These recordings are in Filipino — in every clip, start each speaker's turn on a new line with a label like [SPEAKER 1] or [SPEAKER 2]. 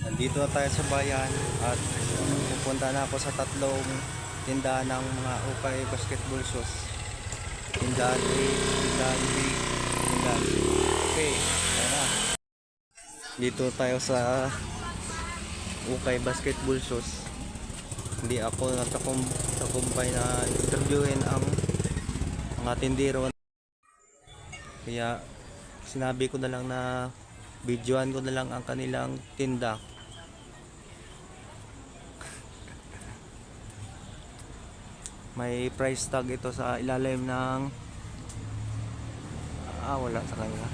[SPEAKER 1] Nandito na tayo sa bayan at pupunta na ako sa tatlong tindahan ng mga ukay basketball shoes. Tindahan A, tindahan B, tindahan C. Okay, tara. Dito tayo sa ukay basketball shoes. Hindi ako natakumpay na interviewin ang mga tindero. Kaya sinabi ko na lang na videoan ko na lang ang kanilang tinda. May price tag ito sa ilalim ng wala sa kanya.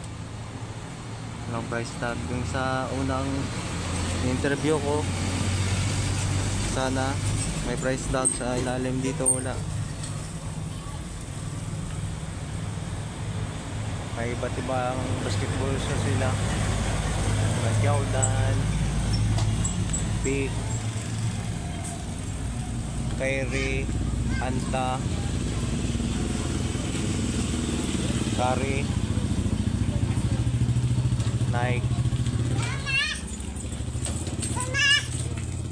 [SPEAKER 1] Walang price tag. Yung sa unang interview ko, sana may price tag sa ilalim. Dito wala. May iba't ibang basketball shoes sila. May Jordan, Peak, Kyrie, Anta, Curry, Nike,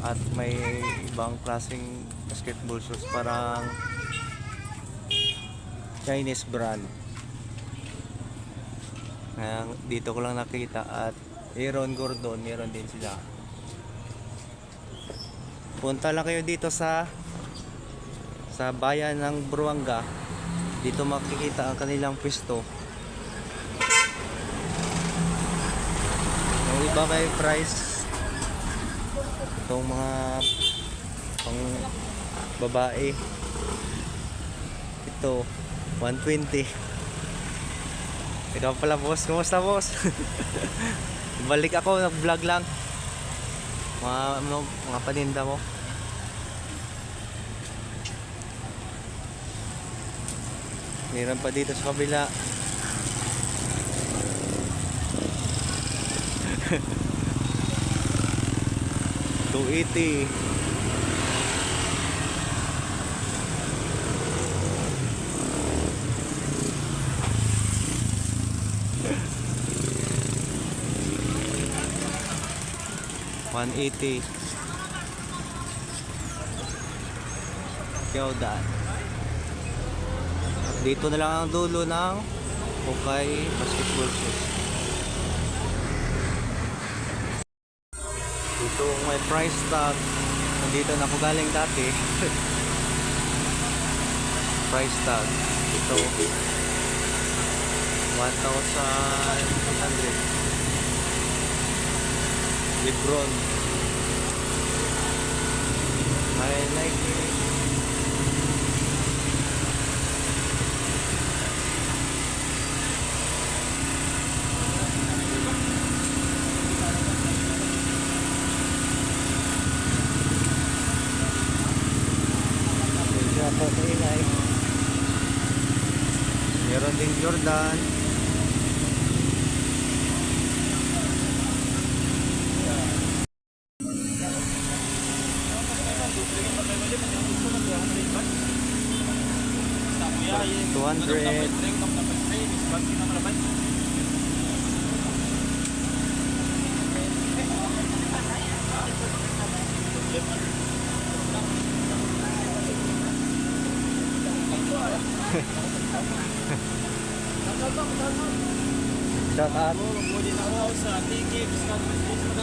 [SPEAKER 1] at may ibang klaseng basketball shoes parang Chinese brand. Dito ko lang nakita. At Aaron Gordon, meron din sila. Punta lang kayo dito sa bayan ng Buruanga. Dito makikita ang kanilang pwesto. Yung iba may price. Itong mga pang babae, ito 120. Ikaw pala boss, kumusta boss? Balik ako, nag-vlog lang mga paninda mo. Meron pa dito sa kabila. $280. $180. Jordan. Dito na lang ang dulo ng ukay basketball shoes. Dito may price tag. Nandito na ako galing dati. Price tag. Ito 1,100. Lebron. May Nike. Meron din Jordan. $200.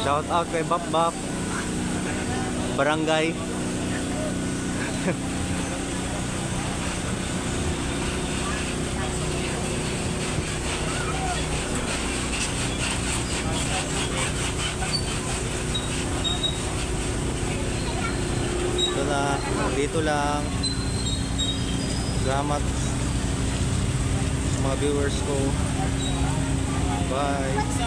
[SPEAKER 1] Shout out kay Bap Bap Barangay. Dito lang. Salamat sa mga viewers ko. Bye.